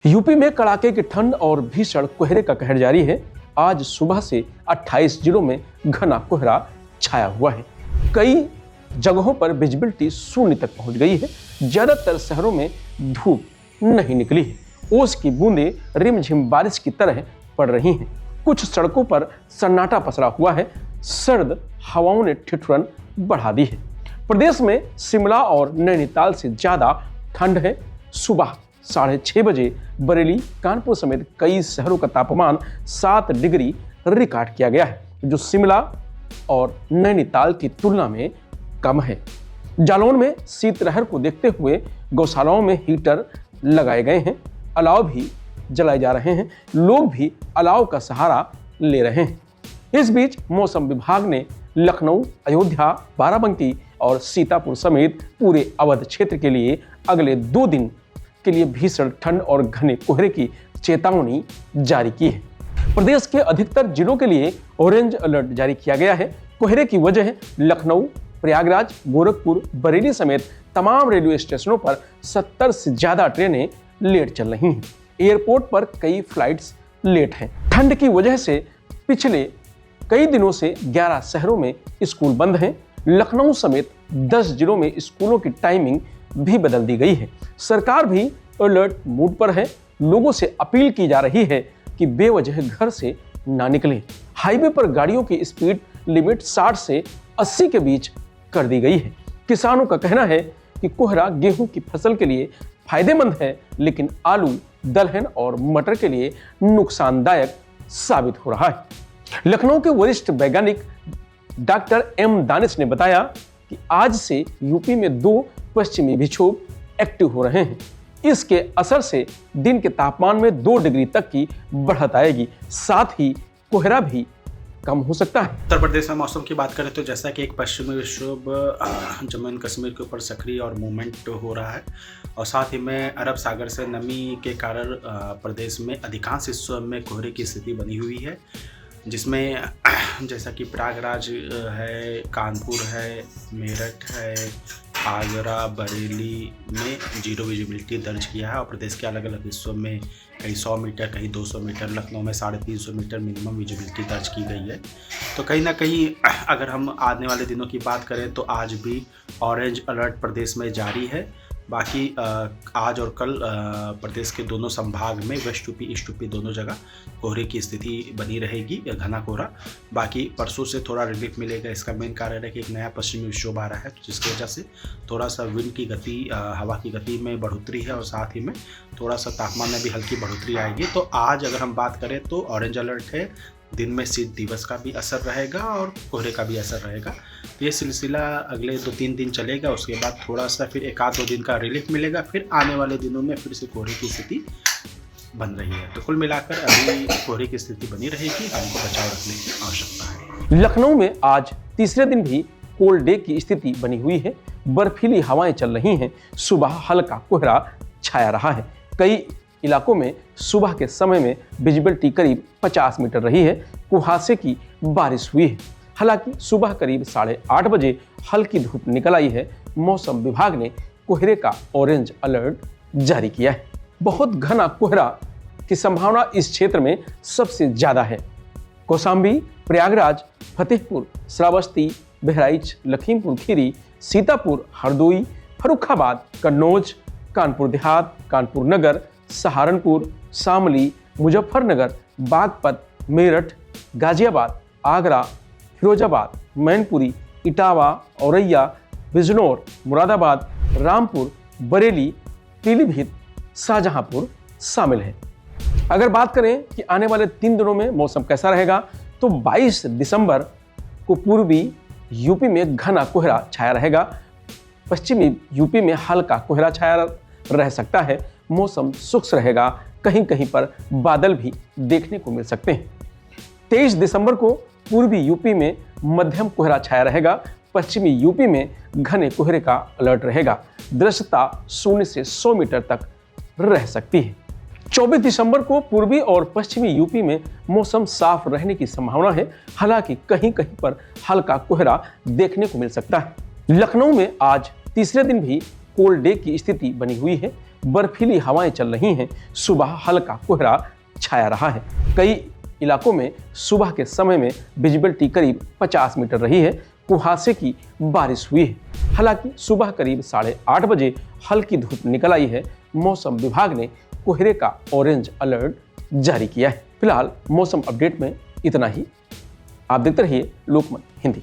UP में कड़ाके की ठंड और भीषण कोहरे का कहर जारी है। आज सुबह से 28 जिलों में घना कोहरा छाया हुआ है। कई जगहों पर विजिबिलिटी शून्य तक पहुंच गई है। ज्यादातर शहरों में धूप नहीं निकली है। ओस की बूंदें रिमझिम बारिश की तरह पड़ रही हैं। कुछ सड़कों पर सन्नाटा पसरा हुआ है। सर्द हवाओं ने ठिठुरन बढ़ा दी है। प्रदेश में शिमला और नैनीताल से ज्यादा ठंड है। सुबह 6:30 बजे बरेली, कानपुर समेत कई शहरों का तापमान 7 डिग्री रिकॉर्ड किया गया है, जो शिमला और नैनीताल की तुलना में कम है। जालौन में शीतलहर को देखते हुए गौशालाओं में हीटर लगाए गए हैं। अलाव भी जलाए जा रहे हैं। लोग भी अलाव का सहारा ले रहे हैं। इस बीच मौसम विभाग ने लखनऊ, अयोध्या, बाराबंकी और सीतापुर समेत पूरे अवध क्षेत्र के लिए अगले 2 दिन के लिए भीषण ठंड और घने कोहरे की चेतावनी जारी की है। प्रदेश के अधिकतर जिलों के लिए ऑरेंज अलर्ट जारी किया गया है। कोहरे की वजह लखनऊ, प्रयागराज, गोरखपुर, बरेली समेत तमाम रेलवे स्टेशनों पर 70 से ज्यादा ट्रेनें लेट चल रही हैं। एयरपोर्ट पर कई फ्लाइट्स लेट हैं। ठंड की वजह से पिछले कई दिनों से 11 शहरों में स्कूल बंद हैं। लखनऊ समेत 10 जिलों में स्कूलों की टाइमिंग भी बदल दी गई है। सरकार भी अलर्ट मूड पर है। लोगों से अपील की जा रही है कि बेवजह घर से ना निकलें। हाईवे पर गाड़ियों की स्पीड लिमिट 60 से 80 के बीच कर दी गई है। किसानों का कहना है कि कोहरा गेहूं की फसल के लिए फायदेमंद है, लेकिन आलू, दलहन और मटर के लिए नुकसानदायक साबित हो रहा है। लखनऊ के वरिष्ठ वैज्ञानिक डॉक्टर एम दानिश ने बताया कि आज से यूपी में 2 पश्चिमी विक्षोभ एक्टिव हो रहे हैं। इसके असर से दिन के तापमान में 2 डिग्री तक की बढ़त आएगी। साथ ही कोहरा भी कम हो सकता है। उत्तर प्रदेश में मौसम की बात करें तो जैसा कि एक पश्चिमी विक्षोभ जम्मू एंड कश्मीर के ऊपर सक्रिय और मूवमेंट हो रहा है, और साथ ही में अरब सागर से नमी के कारण प्रदेश में अधिकांश हिस्सों में कोहरे की स्थिति बनी हुई है, जिसमें जैसा कि प्रयागराज है, कानपुर है, मेरठ है, आगरा, बरेली में 0 विजिबिलिटी दर्ज किया है, और प्रदेश के अलग अलग हिस्सों में कहीं 100 मीटर, कहीं 200 मीटर, लखनऊ में 350 मीटर मिनिमम विजिबिलिटी दर्ज की गई है। तो कहीं ना कहीं अगर हम आने वाले दिनों की बात करें तो आज भी ऑरेंज अलर्ट प्रदेश में जारी है। बाकी आज और कल प्रदेश के दोनों संभाग में वेस्ट यूपी, ईस्ट यूपी दोनों जगह कोहरे की स्थिति बनी रहेगी, घना कोहरा। बाकी परसों से थोड़ा रिलीफ मिलेगा। इसका मेन कारण है कि एक नया पश्चिमी विक्षोभ आ रहा है, जिसकी वजह से थोड़ा सा विंड की गति, हवा की गति में बढ़ोतरी है, और साथ ही में थोड़ा सा तापमान में भी हल्की बढ़ोतरी आएगी। तो आज अगर हम बात करें तो ऑरेंज अलर्ट है। दिन में शीत दिवस का भी असर रहेगा और कोहरे का भी असर रहेगा। तो ये सिलसिला अगले 2-3 दिन चलेगा। उसके बाद थोड़ा सा फिर 1-2 दिन का रिलीफ मिलेगा। फिर आने वाले दिनों में फिर से कोहरे की स्थिति बन रही है। तो कुल मिलाकर अभी कोहरे की स्थिति बनी रहेगी। हमको बचाव रखने की आवश्यकता है। लखनऊ में आज तीसरे दिन भी कोल्ड डे की स्थिति बनी हुई है। बर्फीली हवाएं चल रही हैं। सुबह हल्का कोहरा छाया रहा है। कई इलाकों में सुबह के समय में विजिबिलिटी करीब 50 मीटर रही है। कुहासे की बारिश हुई है। हालांकि सुबह करीब 8:30 बजे हल्की धूप निकल आई है। मौसम विभाग ने कोहरे का ऑरेंज अलर्ट जारी किया है। बहुत घना कोहरा की संभावना इस क्षेत्र में सबसे ज्यादा है। कौशाम्बी, प्रयागराज, फतेहपुर, श्रावस्ती, बहराइच, लखीमपुर खीरी, सीतापुर, हरदोई, फर्रुखाबाद, कन्नौज, कानपुर देहात, कानपुर नगर, सहारनपुर, शामली, मुजफ्फरनगर, बागपत, मेरठ, गाजियाबाद, आगरा, फिरोजाबाद, मैनपुरी, इटावा, औरैया, बिजनौर, मुरादाबाद, रामपुर, बरेली, पीलीभीत, शाहजहांपुर शामिल है। अगर बात करें कि आने वाले 3 दिनों में मौसम कैसा रहेगा, तो 22 दिसंबर को पूर्वी यूपी में घना कोहरा छाया रहेगा। पश्चिमी यूपी में हल्का कोहरा छाया रह सकता है। मौसम शुष्क रहेगा। कहीं कहीं पर बादल भी देखने को मिल सकते हैं। 23 दिसंबर को पूर्वी यूपी में मध्यम कोहरा छाया रहेगा। पश्चिमी यूपी में घने कोहरे का अलर्ट रहेगा। दृश्यता 0 से 100 मीटर तक रह सकती है। 24 दिसंबर को पूर्वी और पश्चिमी यूपी में मौसम साफ रहने की संभावना है। हालांकि कहीं कहीं पर हल्का कोहरा देखने को मिल सकता है। लखनऊ में आज तीसरे दिन भी कोल्ड डे की स्थिति बनी हुई है। बर्फीली हवाएं चल रही हैं। सुबह हल्का कोहरा छाया रहा है। कई इलाकों में सुबह के समय में विजिबिलिटी करीब 50 मीटर रही है। कुहासे की बारिश हुई है। हालांकि सुबह करीब 8:30 बजे हल्की धूप निकल आई है। मौसम विभाग ने कोहरे का ऑरेंज अलर्ट जारी किया है। फिलहाल मौसम अपडेट में इतना ही। आप देखते रहिए लोकमत हिंदी।